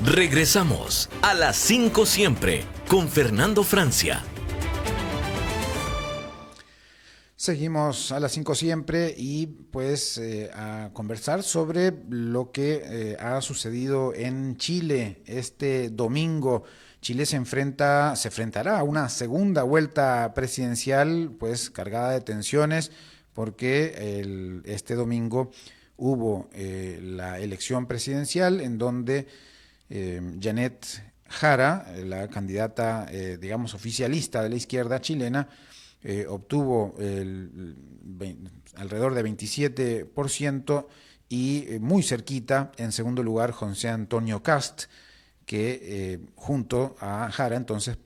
Regresamos a las 5 siempre con Fernando Francia. Seguimos a las 5 siempre y pues a conversar sobre lo que ha sucedido en Chile este domingo. Chile se enfrentará a una segunda vuelta presidencial pues cargada de tensiones porque este domingo hubo la elección presidencial en donde Janet Jara, la candidata digamos oficialista de la izquierda chilena, obtuvo alrededor de 27% y muy cerquita, en segundo lugar, José Antonio Kast, que junto a Jara entonces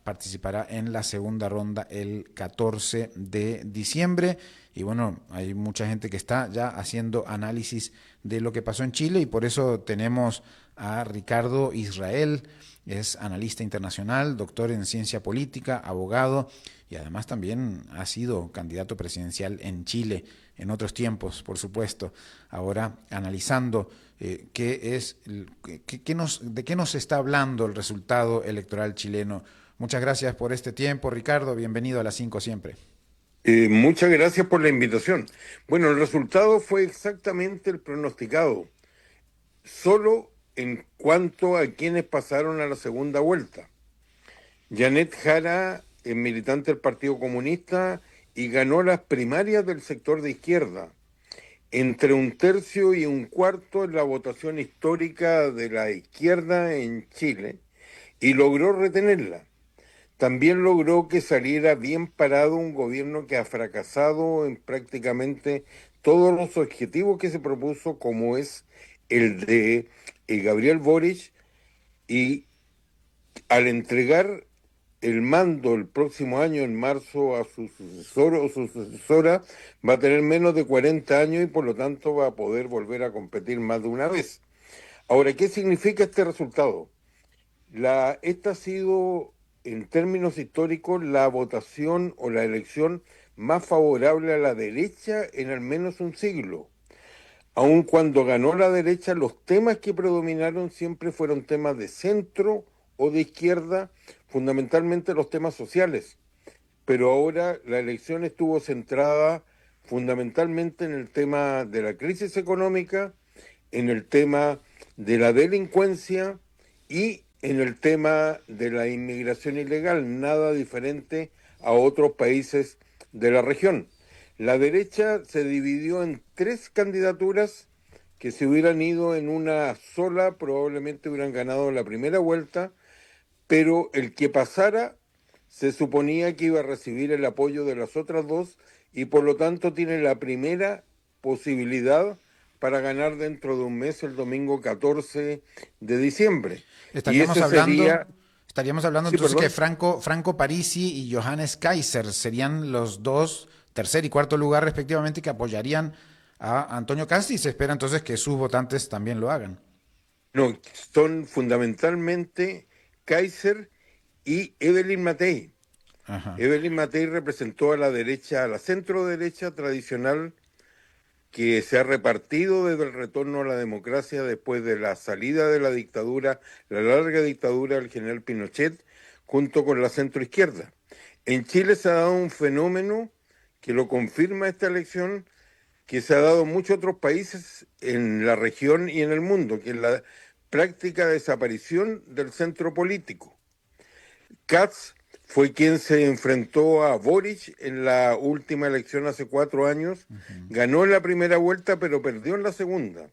participará en la segunda ronda el 14 de diciembre. Y bueno, hay mucha gente que está ya haciendo análisis de lo que pasó en Chile y por eso tenemos a Ricardo Israel, es analista internacional, doctor en ciencia política, abogado y además también ha sido candidato presidencial en Chile en otros tiempos, por supuesto. Ahora analizando de qué nos está hablando el resultado electoral chileno. Muchas gracias por este tiempo, Ricardo. Bienvenido a las 5 siempre. Muchas gracias por la invitación. Bueno, el resultado fue exactamente el pronosticado, solo en cuanto a quienes pasaron a la segunda vuelta. Janet Jara es militante del Partido Comunista y ganó las primarias del sector de izquierda, entre 1/3 y 1/4 en la votación histórica de la izquierda en Chile, y logró retenerla. También logró que saliera bien parado un gobierno que ha fracasado en prácticamente todos los objetivos que se propuso, como es el de Gabriel Boric, y al entregar el mando el próximo año, en marzo, a su sucesor o su sucesora, va a tener menos de 40 años y por lo tanto va a poder volver a competir más de una vez. Ahora, ¿qué significa este resultado? Esta ha sido, en términos históricos, la votación o la elección más favorable a la derecha en al menos un siglo. Aun cuando ganó la derecha, los temas que predominaron siempre fueron temas de centro o de izquierda, fundamentalmente los temas sociales. Pero ahora la elección estuvo centrada fundamentalmente en el tema de la crisis económica, en el tema de la delincuencia y en el tema de la inmigración ilegal, nada diferente a otros países de la región. La derecha se dividió en 3 candidaturas que si hubieran ido en una sola probablemente hubieran ganado la primera vuelta, pero el que pasara se suponía que iba a recibir el apoyo de las otras 2 y por lo tanto tiene la primera posibilidad para ganar dentro de un mes, el domingo 14 de diciembre. Estaríamos hablando, estaríamos hablando Sí, entonces que perdón. Franco Parisi y Johannes Kaiser serían los dos, tercer y cuarto lugar respectivamente, que apoyarían a Antonio Casti y se espera entonces que sus votantes también lo hagan. No, son fundamentalmente Kaiser y Evelyn Matei. Ajá. Evelyn Matei representó a la derecha, a la centro derecha tradicional, que se ha repartido desde el retorno a la democracia después de la salida de la dictadura, la larga dictadura del general Pinochet, junto con la centroizquierda. En Chile se ha dado un fenómeno que lo confirma esta elección, que se ha dado en muchos otros países en la región y en el mundo, que es la práctica desaparición del centro político. Katz fue quien se enfrentó a Boric en la última elección hace 4 años, ganó en la primera vuelta pero perdió en la segunda.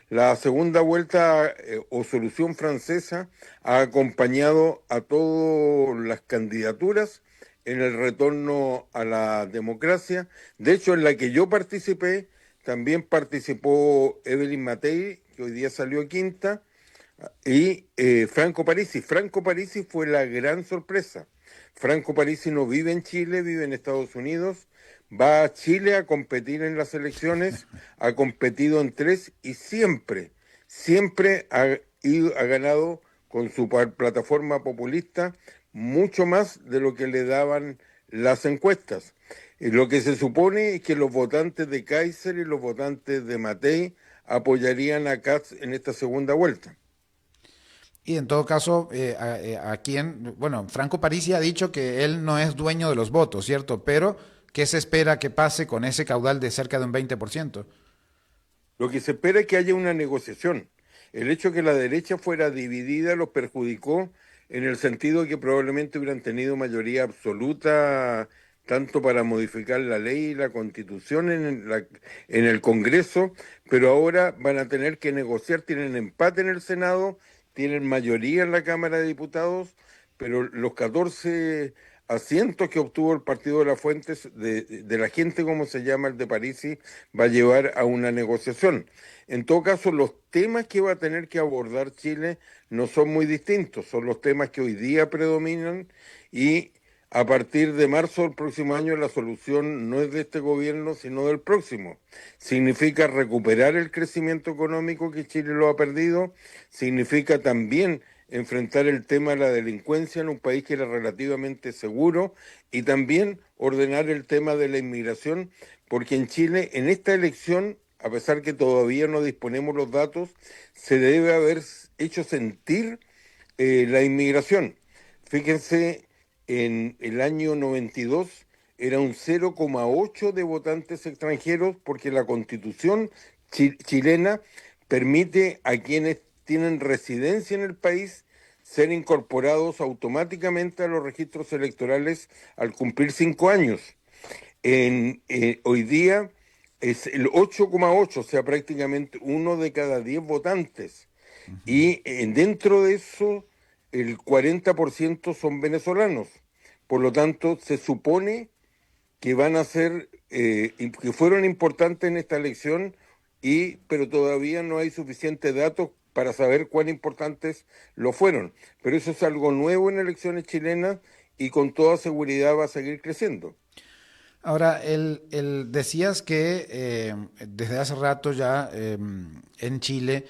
La segunda vuelta o solución francesa ha acompañado a todas las candidaturas en el retorno a la democracia. De hecho, en la que yo participé, también participó Evelyn Matei, que hoy día salió quinta, y Franco Parisi. Franco Parisi fue la gran sorpresa. Franco Parisi no vive en Chile, vive en Estados Unidos, va a Chile a competir en las elecciones, ha competido en 3 y siempre ha ganado con su plataforma populista mucho más de lo que le daban las encuestas. Lo que se supone es que los votantes de Kaiser y los votantes de Matei apoyarían a Katz en esta segunda vuelta. Y en todo caso, bueno, Franco Parisi ha dicho que él no es dueño de los votos, ¿cierto? Pero, ¿qué se espera que pase con ese caudal de cerca de un 20%? Lo que se espera es que haya una negociación. El hecho de que la derecha fuera dividida los perjudicó en el sentido de que probablemente hubieran tenido mayoría absoluta tanto para modificar la ley y la constitución en el Congreso, pero ahora van a tener que negociar, tienen empate en el Senado, tienen mayoría en la Cámara de Diputados, pero los 14 asientos que obtuvo el Partido de la Fuentes, de la gente, como se llama el de Parisi, va a llevar a una negociación. En todo caso, los temas que va a tener que abordar Chile no son muy distintos, son los temas que hoy día predominan y a partir de marzo del próximo año la solución no es de este gobierno, sino del próximo. Significa recuperar el crecimiento económico que Chile lo ha perdido, significa también enfrentar el tema de la delincuencia en un país que era relativamente seguro y también ordenar el tema de la inmigración, porque en Chile, en esta elección, a pesar que todavía no disponemos los datos, se debe haber hecho sentir la inmigración. Fíjense, en el año 92 era un 0,8 de votantes extranjeros porque la constitución chilena permite a quienes tienen residencia en el país ser incorporados automáticamente a los registros electorales al cumplir 5 años. Hoy día es el 8,8, o sea, prácticamente 1 de cada 10 votantes. Y dentro de eso, el 40% son venezolanos. Por lo tanto, se supone que van a ser, que fueron importantes en esta elección, pero todavía no hay suficientes datos para saber cuán importantes lo fueron. Pero eso es algo nuevo en elecciones chilenas y con toda seguridad va a seguir creciendo. Ahora, decías que desde hace rato ya en Chile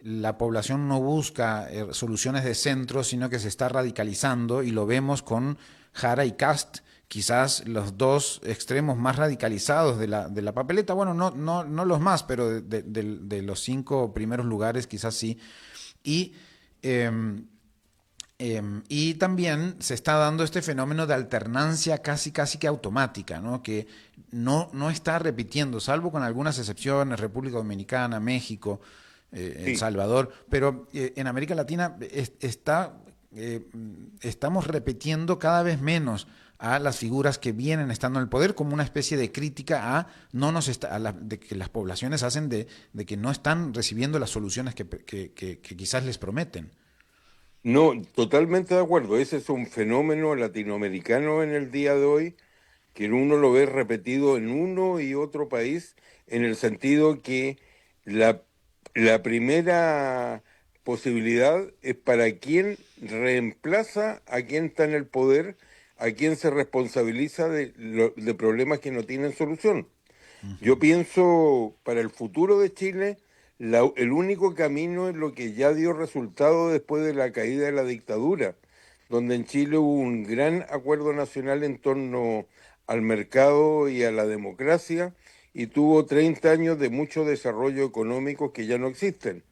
la población no busca soluciones de centro, sino que se está radicalizando y lo vemos con Jara y Kast, quizás los dos extremos más radicalizados de la papeleta. Bueno, no los más, pero de los 5 primeros lugares quizás sí. Y y también se está dando este fenómeno de alternancia casi que automática, ¿no? Que no está repitiendo, salvo con algunas excepciones, República Dominicana, México, El Sí. Salvador, pero en América Latina estamos repitiendo cada vez menos a las figuras que vienen estando en el poder como una especie de crítica a no nos está, de que las poblaciones hacen de que no están recibiendo las soluciones que quizás les prometen. No, totalmente de acuerdo. Ese es un fenómeno latinoamericano en el día de hoy, que uno lo ve repetido en uno y otro país, en el sentido que la, la primera posibilidad es para quien reemplaza a quien está en el poder, a quien se responsabiliza de problemas que no tienen solución. Yo pienso para el futuro de Chile, el único camino es lo que ya dio resultado después de la caída de la dictadura, donde en Chile hubo un gran acuerdo nacional en torno al mercado y a la democracia y tuvo 30 años de mucho desarrollo económico que ya no existen.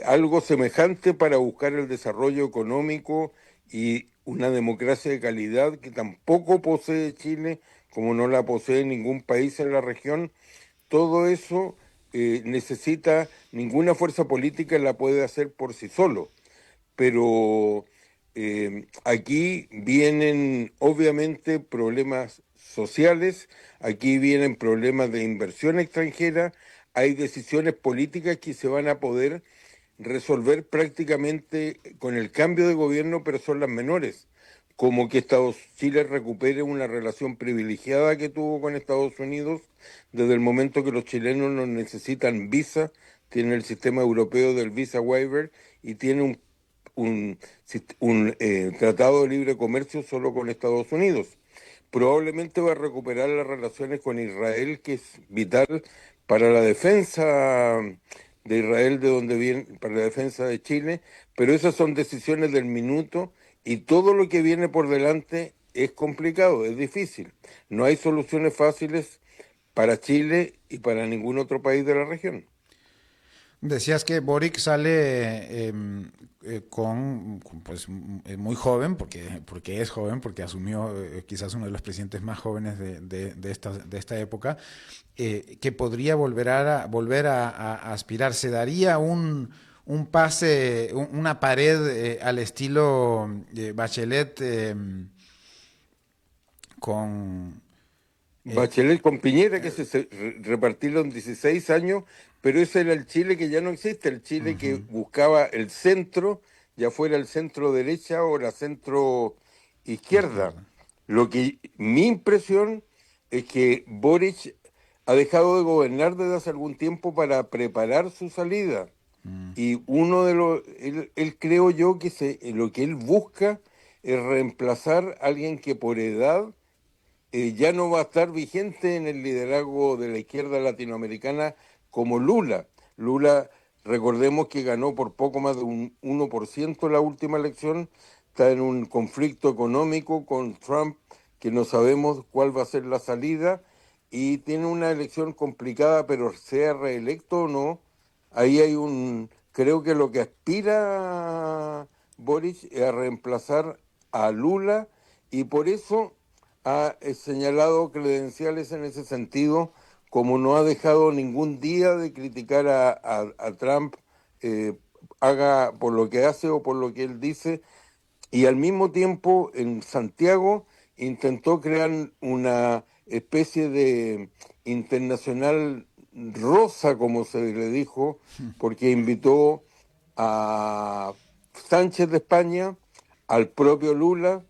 Algo semejante para buscar el desarrollo económico y una democracia de calidad que tampoco posee Chile, como no la posee ningún país en la región. Todo eso necesita, ninguna fuerza política la puede hacer por sí solo, pero aquí vienen obviamente problemas sociales, aquí vienen problemas de inversión extranjera, hay decisiones políticas que se van a poder resolver prácticamente con el cambio de gobierno, pero son las menores, como que Chile recupere una relación privilegiada que tuvo con Estados Unidos desde el momento que los chilenos no necesitan visa, tienen el sistema europeo del visa waiver y tiene un tratado de libre comercio solo con Estados Unidos. Probablemente va a recuperar las relaciones con Israel, que es vital para la defensa de Israel, de donde viene, para la defensa de Chile, pero esas son decisiones del minuto y todo lo que viene por delante es complicado, es difícil. No hay soluciones fáciles para Chile y para ningún otro país de la región. Decías que Boric sale pues muy joven, porque es joven, porque asumió quizás uno de los presidentes más jóvenes de esta época, que podría volver a aspirar. ¿Se daría un pase, una pared al estilo Bachelet con... Bachelet con Piñera, que repartieron 16 años, pero ese era el Chile que ya no existe, el Chile que Ujú. buscaba el centro, ya fuera el centro derecha o la centro izquierda. Izquierda. Lo que mi impresión es que Boric ha dejado de gobernar desde hace algún tiempo para preparar su salida. Mm. Y uno de los, él creo yo que lo que él busca es reemplazar a alguien que por edad ya no va a estar vigente en el liderazgo de la izquierda latinoamericana como Lula. Lula, recordemos que ganó por poco más de un 1% la última elección, está en un conflicto económico con Trump que no sabemos cuál va a ser la salida y tiene una elección complicada, pero sea reelecto o no, ahí hay creo que lo que aspira Boris es a reemplazar a Lula y por eso ha señalado credenciales en ese sentido, como no ha dejado ningún día de criticar a Trump, eh, haga por lo que hace o por lo que él dice, y al mismo tiempo en Santiago intentó crear una especie de internacional rosa, como se le dijo, porque invitó a Sánchez de España, al propio Lula,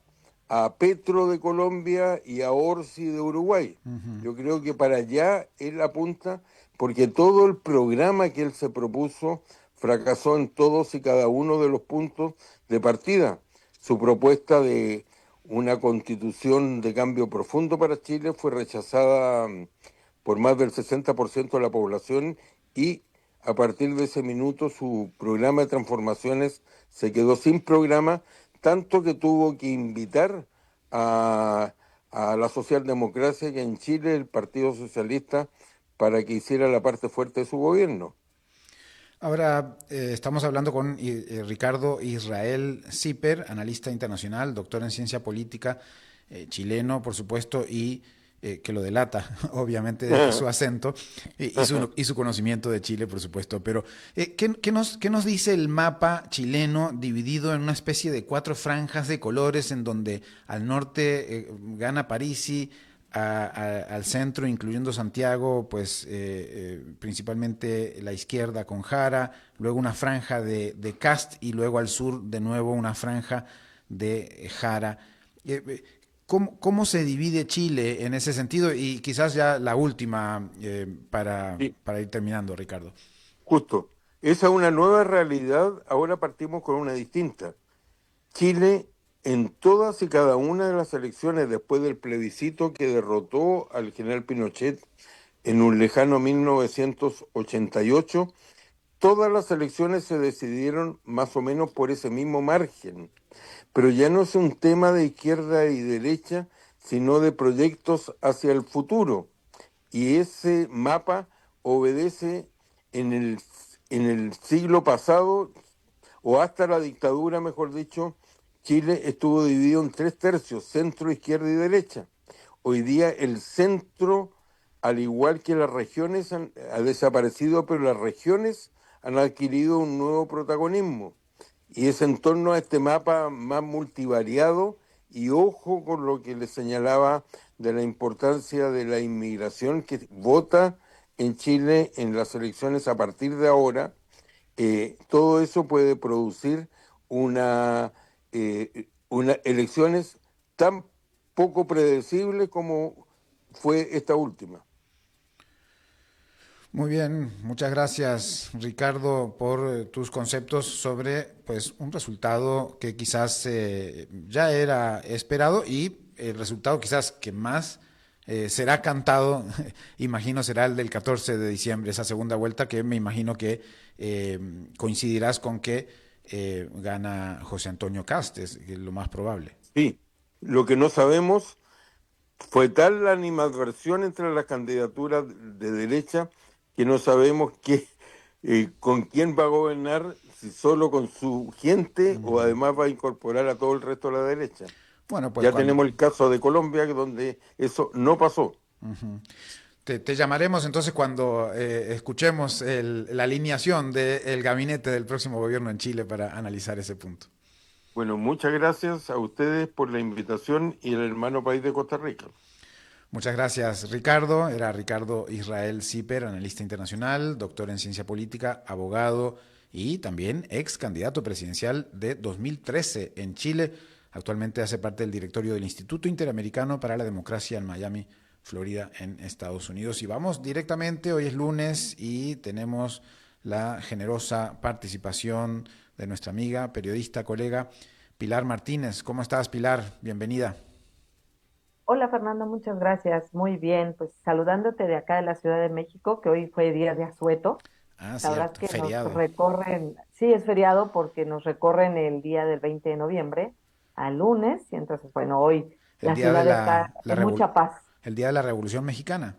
a Petro de Colombia y a Orsi de Uruguay. Ujú. Yo creo que para allá él apunta, porque todo el programa que él se propuso fracasó en todos y cada uno de los puntos de partida. Su propuesta de una constitución de cambio profundo para Chile fue rechazada por más del 60% de la población y a partir de ese minuto su programa de transformaciones se quedó sin programa, tanto que tuvo que invitar a, a la socialdemocracia que en Chile, el Partido Socialista, para que hiciera la parte fuerte de su gobierno. Ahora estamos hablando con Ricardo Israel Zipper, analista internacional, doctor en ciencia política, chileno, por supuesto, y que lo delata, obviamente, su acento y su conocimiento de Chile, por supuesto. Pero, qué nos dice el mapa chileno dividido en una especie de cuatro franjas de colores en donde al norte gana Parisi, al centro, incluyendo Santiago, pues principalmente la izquierda con Jara, luego una franja de Cast y luego al sur de nuevo una franja de Jara? ¿Cómo se divide Chile en ese sentido? Y quizás ya la última Sí, para ir terminando, Ricardo. justo. Esa es una nueva realidad, ahora partimos con una distinta. Chile, en todas y cada una de las elecciones después del plebiscito que derrotó al general Pinochet en un lejano 1988, todas las elecciones se decidieron más o menos por ese mismo margen. Pero ya no es un tema de izquierda y derecha, sino de proyectos hacia el futuro. Y ese mapa obedece en el siglo pasado, o hasta la dictadura, mejor dicho, Chile estuvo dividido en tres tercios, centro, izquierda y derecha. Hoy día el centro, al igual que las regiones, ha desaparecido, pero las regiones han adquirido un nuevo protagonismo. Y es en torno a este mapa más multivariado y ojo con lo que le señalaba de la importancia de la inmigración que vota en Chile en las elecciones a partir de ahora, todo eso puede producir una elecciones tan poco predecibles como fue esta última. Muy bien, muchas gracias Ricardo por tus conceptos sobre pues un resultado que quizás ya era esperado y el resultado quizás que más será cantado, imagino será el del 14 de diciembre, esa segunda vuelta que me imagino que coincidirás con que gana José Antonio Cast, es lo más probable. Sí, lo que no sabemos fue tal la animadversión entre las candidaturas de derecha que no sabemos ¿Con quién va a gobernar? Si solo con su gente o Ujú. además va a incorporar a todo el resto de la derecha. Bueno, pues Ya cuando... tenemos el caso de Colombia, donde eso no pasó. Ujú. Te llamaremos entonces cuando escuchemos la alineación del gabinete del próximo gobierno en Chile para analizar ese punto. Bueno, muchas gracias a ustedes por la invitación y el hermano país de Costa Rica. Muchas gracias, Ricardo. Era Ricardo Israel Zipper, analista internacional, doctor en ciencia política, abogado y también ex candidato presidencial de 2013 en Chile. Actualmente hace parte del directorio del Instituto Interamericano para la Democracia en Miami, Florida, en Estados Unidos. Y vamos directamente, hoy es lunes y tenemos la generosa participación de nuestra amiga, periodista, colega Pilar Martínez. ¿Cómo estás, Pilar? Bienvenida. Hola Fernando, muchas gracias. Muy bien, pues saludándote de acá de la Ciudad de México, que hoy fue día de asueto. Ah, Sabrás cierto, que nos feriado. recorren, sí es feriado porque nos recorren el día del 20 de noviembre al lunes, y entonces, bueno, hoy El la día de ciudad está en mucha paz. el día de la Revolución Mexicana.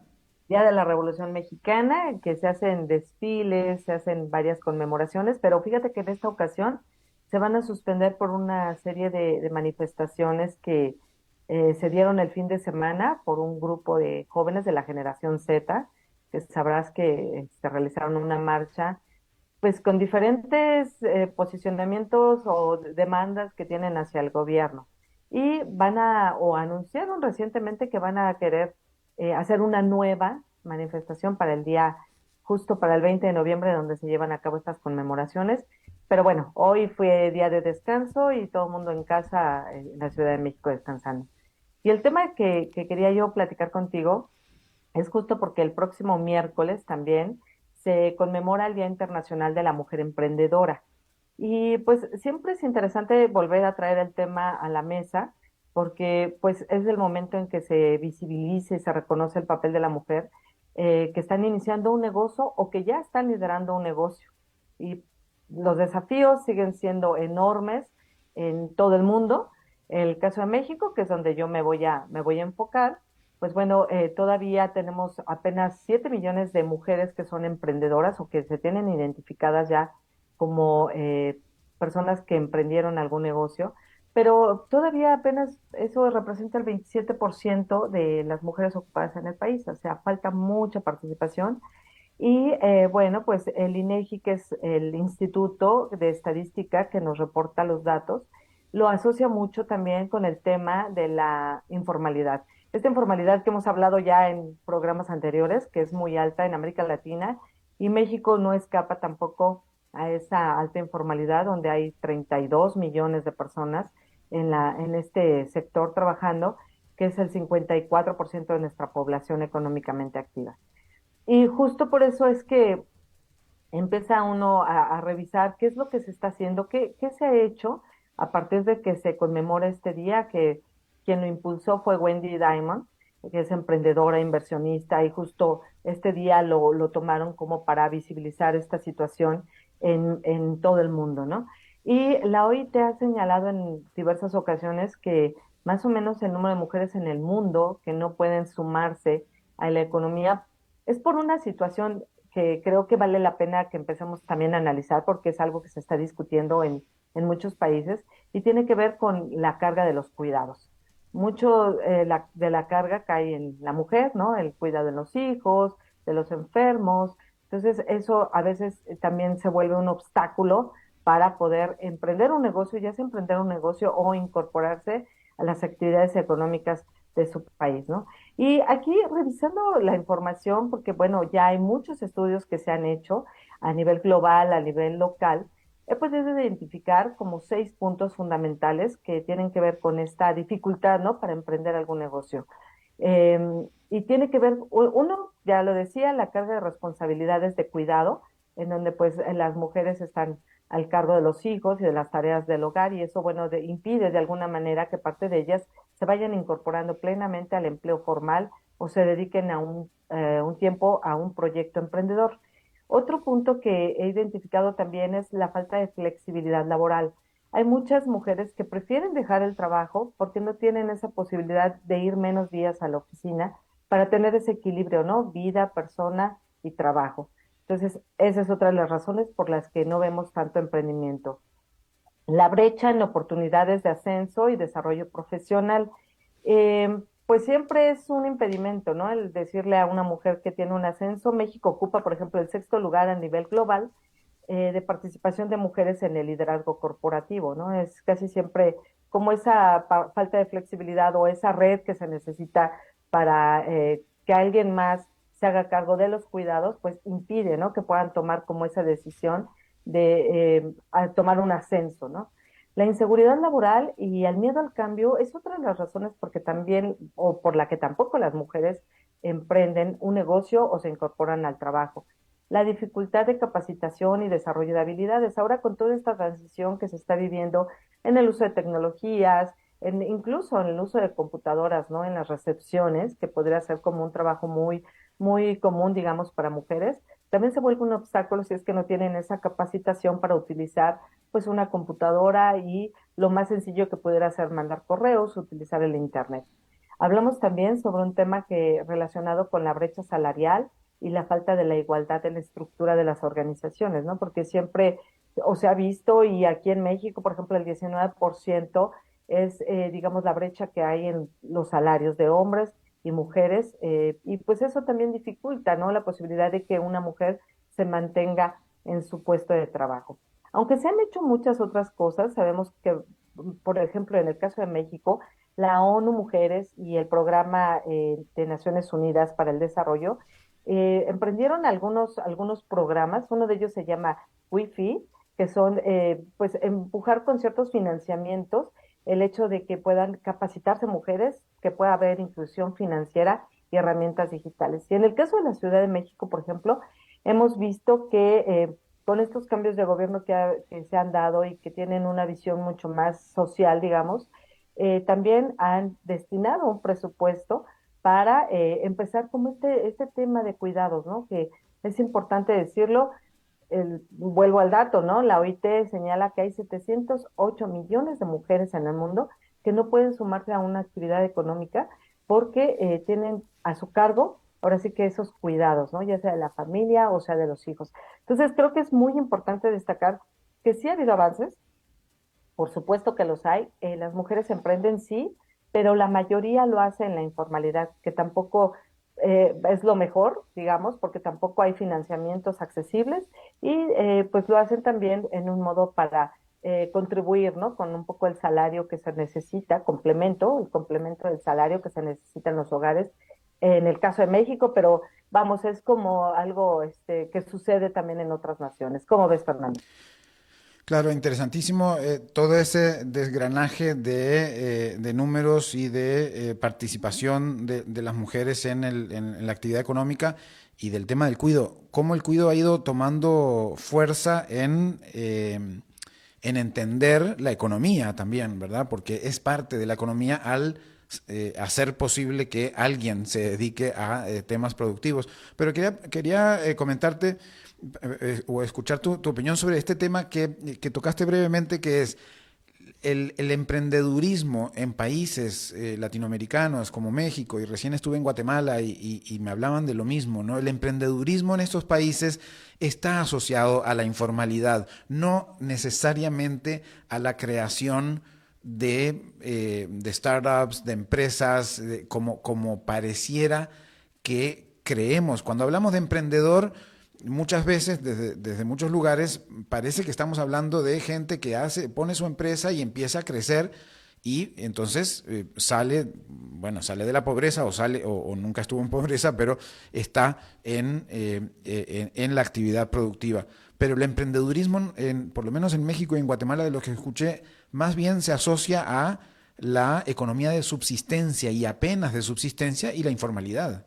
Día de la Revolución Mexicana, que se hacen desfiles, se hacen varias conmemoraciones, pero fíjate que en esta ocasión se van a suspender por una serie de manifestaciones que se dieron el fin de semana por un grupo de jóvenes de la generación Z, que sabrás que se realizaron una marcha, pues con diferentes posicionamientos o demandas que tienen hacia el gobierno. Y o anunciaron recientemente que van a querer hacer una nueva manifestación para el día, justo para el 20 de noviembre, donde se llevan a cabo estas conmemoraciones. Pero bueno, hoy fue día de descanso y todo el mundo en casa en la Ciudad de México descansando. Y el tema que quería yo platicar contigo es justo porque el próximo miércoles también se conmemora el Día Internacional de la Mujer Emprendedora. Y pues siempre es interesante volver a traer el tema a la mesa porque pues es el momento en que se visibiliza y se reconoce el papel de la mujer que están iniciando un negocio o que ya están liderando un negocio. Y los desafíos siguen siendo enormes en todo el mundo. El caso de México, que es donde yo me voy a enfocar, pues bueno, todavía tenemos apenas 7 millones de mujeres que son emprendedoras o que se tienen identificadas ya como personas que emprendieron algún negocio, pero todavía apenas eso representa el 27% de las mujeres ocupadas en el país, o sea, falta mucha participación. Y bueno, pues el INEGI, que es el Instituto de Estadística que nos reporta los datos, lo asocia mucho también con el tema de la informalidad. Esta informalidad que hemos hablado ya en programas anteriores, que es muy alta en América Latina, y México no escapa tampoco a esa alta informalidad, donde hay 32 millones de personas en este sector trabajando, que es el 54% de nuestra población económicamente activa. Y justo por eso es que empieza uno a revisar qué es lo que se está haciendo, qué se ha hecho a partir de que se conmemora este día, que quien lo impulsó fue Wendy Diamond, que es emprendedora, inversionista, y justo este día lo tomaron como para visibilizar esta situación en todo el mundo, ¿no? Y la OIT ha señalado en diversas ocasiones que más o menos el número de mujeres en el mundo que no pueden sumarse a la economía es por una situación que creo que vale la pena que empecemos también a analizar porque es algo que se está discutiendo en muchos países y tiene que ver con la carga de los cuidados. Mucho de la carga cae en la mujer, ¿no? El cuidado de los hijos, de los enfermos. Entonces, eso a veces también se vuelve un obstáculo para poder emprender un negocio, ya sea emprender un negocio o incorporarse a las actividades económicas de su país, ¿no? Y aquí revisando la información, porque bueno, ya hay muchos estudios que se han hecho a nivel global, a nivel local, he podido identificar como 6 puntos fundamentales que tienen que ver con esta dificultad, ¿no? Para emprender algún negocio. Eh, y tiene que ver, uno, ya lo decía, la carga de responsabilidades de cuidado, en donde pues las mujeres están al cargo de los hijos y de las tareas del hogar y eso, bueno, impide de alguna manera que parte de ellas se vayan incorporando plenamente al empleo formal o se dediquen a un tiempo a un proyecto emprendedor. Otro punto que he identificado también es la falta de flexibilidad laboral. Hay muchas mujeres que prefieren dejar el trabajo porque no tienen esa posibilidad de ir menos días a la oficina para tener ese equilibrio, ¿no? Vida, persona y trabajo. Entonces, esa es otra de las razones por las que no vemos tanto emprendimiento. La brecha en oportunidades de ascenso y desarrollo profesional, pues siempre es un impedimento, ¿no? El decirle a una mujer que tiene un ascenso. México ocupa, por ejemplo, el sexto lugar a nivel global de participación de mujeres en el liderazgo corporativo, ¿no? Es casi siempre como esa falta de flexibilidad o esa red que se necesita para que alguien más se haga cargo de los cuidados, pues impide, ¿no? Que puedan tomar como esa decisión de tomar un ascenso, ¿no? La inseguridad laboral y el miedo al cambio es otra de las razones porque también, o por la que tampoco las mujeres emprenden un negocio o se incorporan al trabajo. La dificultad de capacitación y desarrollo de habilidades. Ahora con toda esta transición que se está viviendo en el uso de tecnologías, incluso en el uso de computadoras, ¿no? En las recepciones, que podría ser como un trabajo muy común, digamos, para mujeres, también se vuelve un obstáculo si es que no tienen esa capacitación para utilizar pues una computadora y lo más sencillo que pudiera ser mandar correos, utilizar el internet. Hablamos también sobre un tema que relacionado con la brecha salarial y la falta de la igualdad en la estructura de las organizaciones, ¿no? Porque siempre, o se ha visto, y aquí en México, por ejemplo, el 19% es, digamos, la brecha que hay en los salarios de hombres y mujeres, y pues eso también dificulta, ¿no? La posibilidad de que una mujer se mantenga en su puesto de trabajo. Aunque se han hecho muchas otras cosas, sabemos que, por ejemplo, en el caso de México, la ONU Mujeres y el Programa de Naciones Unidas para el Desarrollo emprendieron algunos programas. Uno de ellos se llama Wi-Fi, que son pues empujar con ciertos financiamientos el hecho de que puedan capacitarse mujeres, que pueda haber inclusión financiera y herramientas digitales. Y en el caso de la Ciudad de México, por ejemplo, hemos visto que con estos cambios de gobierno que se han dado y que tienen una visión mucho más social, digamos, también han destinado un presupuesto para empezar como este tema de cuidados, ¿no? Que es importante decirlo, vuelvo al dato, ¿no? La OIT señala que hay 708 millones de mujeres en el mundo que no pueden sumarse a una actividad económica porque tienen a su cargo, ahora sí que esos cuidados, ¿no? Ya sea de la familia o sea de los hijos. Entonces, creo que es muy importante destacar que sí ha habido avances, por supuesto que los hay. Las mujeres emprenden, sí, pero la mayoría lo hace en la informalidad, que tampoco es lo mejor, digamos, porque tampoco hay financiamientos accesibles y pues lo hacen también en un modo para contribuir, ¿no? Con un poco el salario que se necesita, el complemento del salario que se necesita en los hogares, en el caso de México, pero vamos, es como algo que sucede también en otras naciones. ¿Cómo ves, Fernando? Claro, interesantísimo todo ese desgranaje de números y de participación de las mujeres en la actividad económica y del tema del cuido. Cómo el cuido ha ido tomando fuerza en entender la economía también, ¿verdad? Porque es parte de la economía al hacer posible que alguien se dedique a temas productivos. Pero quería comentarte o escuchar tu opinión sobre este tema que tocaste brevemente, que es el emprendedurismo en países latinoamericanos como México, y recién estuve en Guatemala y me hablaban de lo mismo, ¿no? El emprendedurismo en estos países está asociado a la informalidad, no necesariamente a la creación de startups, de empresas, como pareciera que creemos. Cuando hablamos de emprendedor, muchas veces desde muchos lugares parece que estamos hablando de gente que pone su empresa y empieza a crecer y entonces sale de la pobreza o nunca estuvo en pobreza, pero está en la actividad productiva. Pero el emprendedurismo, por lo menos en México y en Guatemala, de lo que escuché, más bien se asocia a la economía de subsistencia y apenas de subsistencia y la informalidad.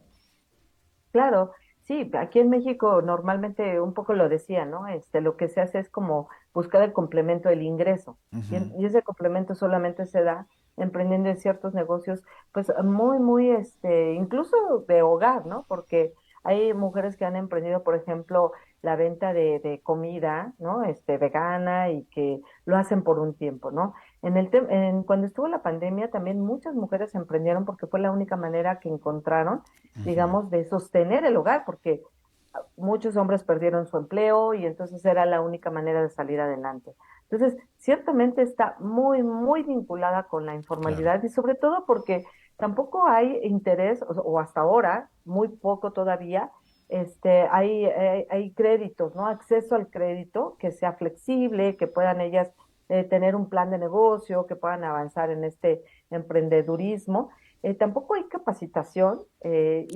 Claro, sí, aquí en México normalmente un poco lo decía, ¿no? Lo que se hace es como buscar el complemento del ingreso Ujú. y ese complemento solamente se da emprendiendo en ciertos negocios, pues muy, incluso de hogar, ¿no? Porque hay mujeres que han emprendido, por ejemplo, la venta de comida, ¿no? Vegana y que lo hacen por un tiempo, ¿no? Cuando estuvo la pandemia también muchas mujeres emprendieron porque fue la única manera que encontraron, Ujú. digamos, de sostener el hogar, porque muchos hombres perdieron su empleo y entonces era la única manera de salir adelante. Entonces, ciertamente está muy, muy vinculada con la Claro. informalidad y sobre todo porque tampoco hay interés, o hasta ahora, muy poco todavía, hay créditos, ¿no? Acceso al crédito que sea flexible, que puedan ellas tener un plan de negocio, que puedan avanzar en este emprendedurismo. Tampoco hay capacitación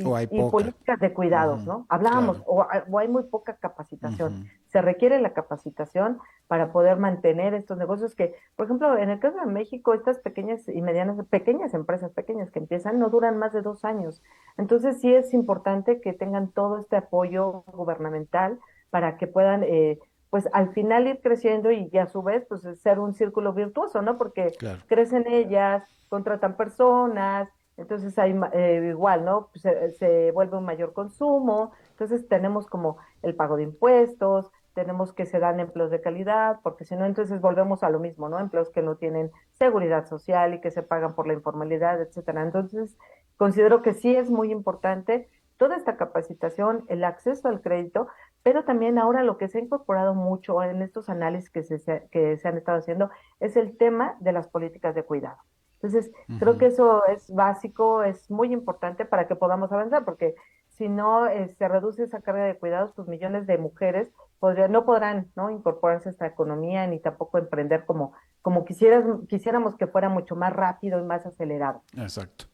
O hay y poca. políticas de cuidados, Ujú, ¿no? Hablábamos, claro. o hay muy poca capacitación. Ujú. Se requiere la capacitación para poder mantener estos negocios que, por ejemplo, en el caso de México, estas pequeñas y medianas, pequeñas empresas pequeñas que empiezan no duran más de 2 años. Entonces sí es importante que tengan todo este apoyo gubernamental para que puedan, pues al final ir creciendo y a su vez, pues ser un círculo virtuoso, ¿no? Porque Claro. crecen ellas, contratan personas, entonces hay igual, ¿no? Pues, se vuelve un mayor consumo, entonces tenemos como el pago de impuestos, tenemos que se dan empleos de calidad, porque si no, entonces volvemos a lo mismo, ¿no? Empleos que no tienen seguridad social y que se pagan por la informalidad, etcétera. Entonces, considero que sí es muy importante toda esta capacitación, el acceso al crédito, pero también ahora lo que se ha incorporado mucho en estos análisis que se han estado haciendo es el tema de las políticas de cuidado. Entonces, creo Ujú. que eso es básico, es muy importante para que podamos avanzar, porque si no se reduce esa carga de cuidados, pues millones de mujeres no podrán, ¿no? incorporarse a esta economía ni tampoco emprender como quisiéramos que fuera mucho más rápido y más acelerado. Exacto.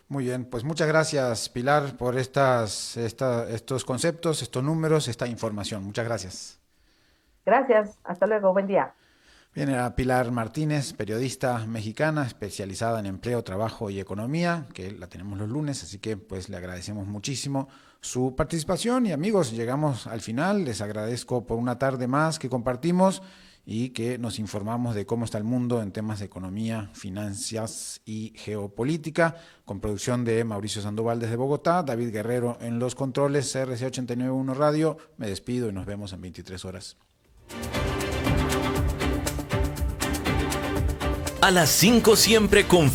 Muy bien, pues muchas gracias, Pilar, por estos conceptos, estos números, esta información. Muchas gracias. Gracias, hasta luego, buen día. Viene a Pilar Martínez, periodista mexicana especializada en empleo, trabajo y economía, que la tenemos los lunes, así que pues le agradecemos muchísimo su participación y amigos, llegamos al final, les agradezco por una tarde más que compartimos y que nos informamos de cómo está el mundo en temas de economía, finanzas y geopolítica, con producción de Mauricio Sandoval desde Bogotá, David Guerrero en los controles, CRC 891 Radio, me despido y nos vemos en 23 horas. A las 5 siempre con